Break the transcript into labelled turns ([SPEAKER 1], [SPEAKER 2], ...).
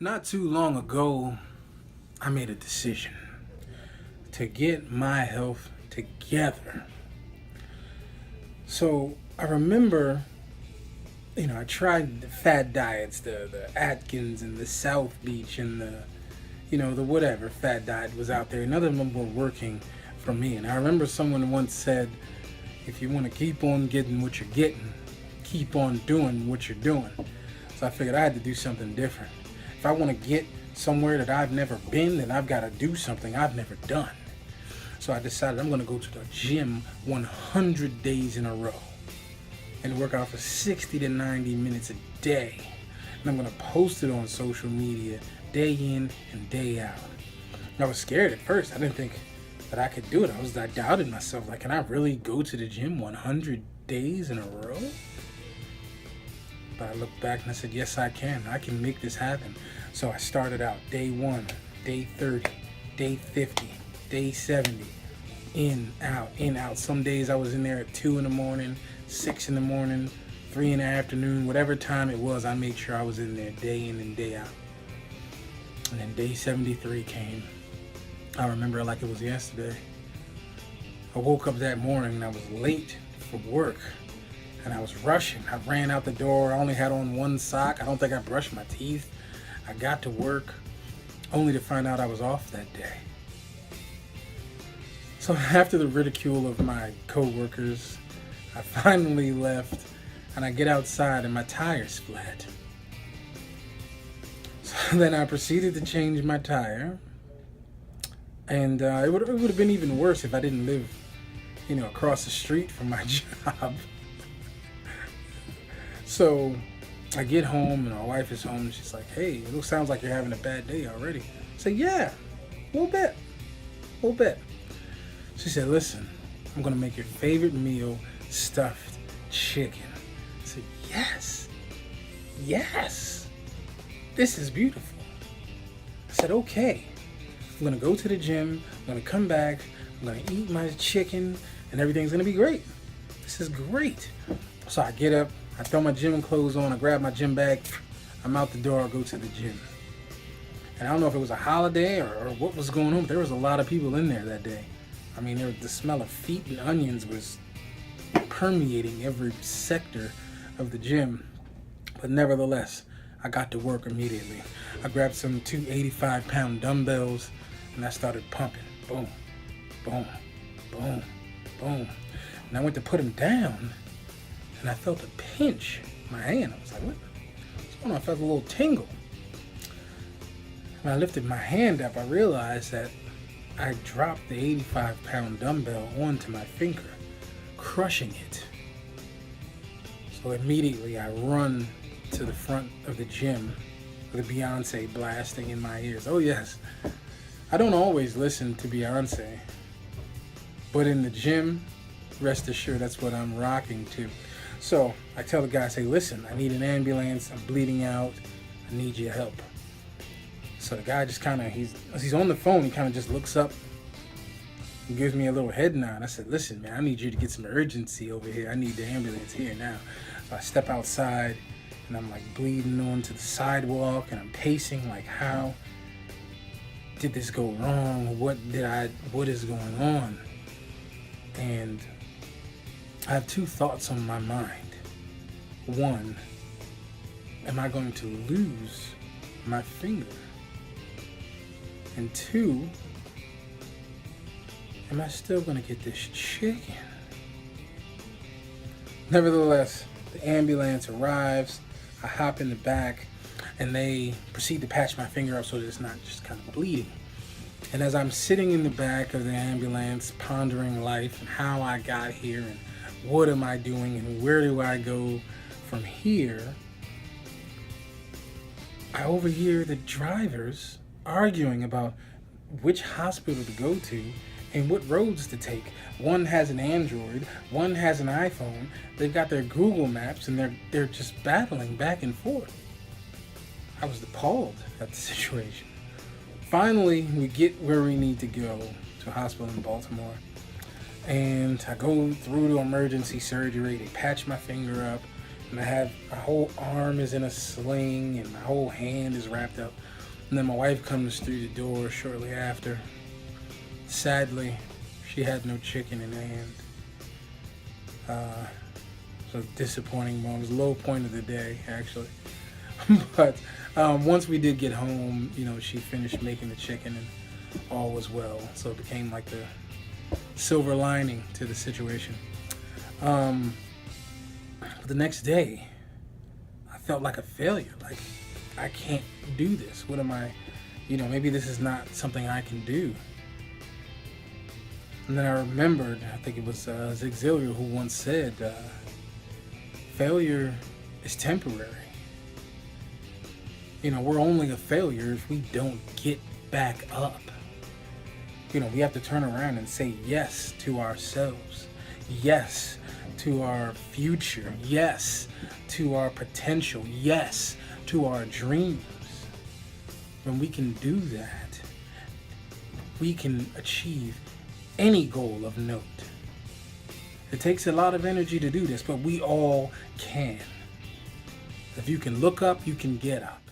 [SPEAKER 1] Not too long ago, I made a decision to get my health together. So I remember, I tried the fad diets, the Atkins and the South Beach and the whatever fad diet was out there. None of them were working for me. And I remember someone once said, if you want to keep on getting what you're getting, keep on doing what you're doing. So I figured I had to do something different. If I want to get somewhere that I've never been, then I've got to do something I've never done. So I decided I'm going to go to the gym 100 days in a row and work out for 60 to 90 minutes a day. And I'm going to post it on social media day in and day out. And I was scared at first. I didn't think that I could do it. I doubted myself. Like, can I really go to the gym 100 days in a row? But I looked back and I said, yes, I can. I can make this happen. So I started out day 1, day 30, day 50, day 70, in, out. Some days I was in there at 2 in the morning, 6 in the morning, 3 in the afternoon, whatever time it was, I made sure I was in there day in and day out. And then day 73 came. I remember it like it was yesterday. I woke up that morning and I was late for work. And I was rushing. I ran out the door. I only had on one sock. I don't think I brushed my teeth. I got to work only to find out I was off that day. So after the ridicule of my co-workers, I finally left and I get outside and my tire's flat. So then I proceeded to change my tire. And it would have been even worse if I didn't live, across the street from my job. So I get home and my wife is home and she's like, hey, it sounds like you're having a bad day already. I said, yeah, a little bit. She said, listen, I'm going to make your favorite meal, stuffed chicken. I said, yes, this is beautiful. I said, okay, I'm going to go to the gym, I'm going to come back, I'm going to eat my chicken, and everything's going to be great. This is great. So I get up, I throw my gym clothes on, I grab my gym bag, I'm out the door, I go to the gym. And I don't know if it was a holiday or what was going on, but there was a lot of people in there that day. I mean, the smell of feet and onions was permeating every sector of the gym. But nevertheless, I got to work immediately. I grabbed some 285-pound dumbbells and I started pumping. Boom, boom, boom, boom. And I went to put them down and I felt a pinch in my hand. I was like, what's going on? I felt a little tingle. When I lifted my hand up, I realized that I dropped the 85-pound dumbbell onto my finger, crushing it. So immediately I run to the front of the gym with Beyonce blasting in my ears. Oh yes, I don't always listen to Beyonce, but in the gym, rest assured that's what I'm rocking to. So I tell the guy, I say, listen, I need an ambulance, I'm bleeding out, I need your help. So the guy just he's on the phone, he kind of just looks up and gives me a little head nod. I said, listen, man, I need you to get some urgency over here. I need the ambulance here now. So I step outside and I'm like bleeding onto the sidewalk and I'm pacing like, how did this go wrong? What is going on? And I have two thoughts on my mind. One, am I going to lose my finger? And two, am I still going to get this chicken? Nevertheless, the ambulance arrives. I hop in the back and they proceed to patch my finger up so that it's not just kind of bleeding. And as I'm sitting in the back of the ambulance, pondering life and how I got here and what am I doing and where do I go from here, I overhear the drivers arguing about which hospital to go to and what roads to take. One has an Android, one has an iPhone. They've got their Google Maps and they're just battling back and forth. I was appalled at the situation. Finally, we get where we need to go, to a hospital in Baltimore. And I go through to emergency surgery. They patch my finger up. And I have my whole arm is in a sling and my whole hand is wrapped up. And then my wife comes through the door shortly after. Sadly, she had no chicken in hand. So disappointing moment. It was a low point of the day, actually. But once we did get home, she finished making the chicken and all was well. So it became like the silver lining to the situation. But the next day, I felt like a failure. Like, I can't do this. What am I, maybe this is not something I can do. And then I remembered, I think it was Zig Ziglar who once said, failure is temporary. We're only a failure if we don't get back up. We have to turn around and say yes to ourselves. Yes to our future. Yes to our potential. Yes to our dreams. When we can do that, we can achieve any goal of note. It takes a lot of energy to do this, but we all can. If you can look up, you can get up.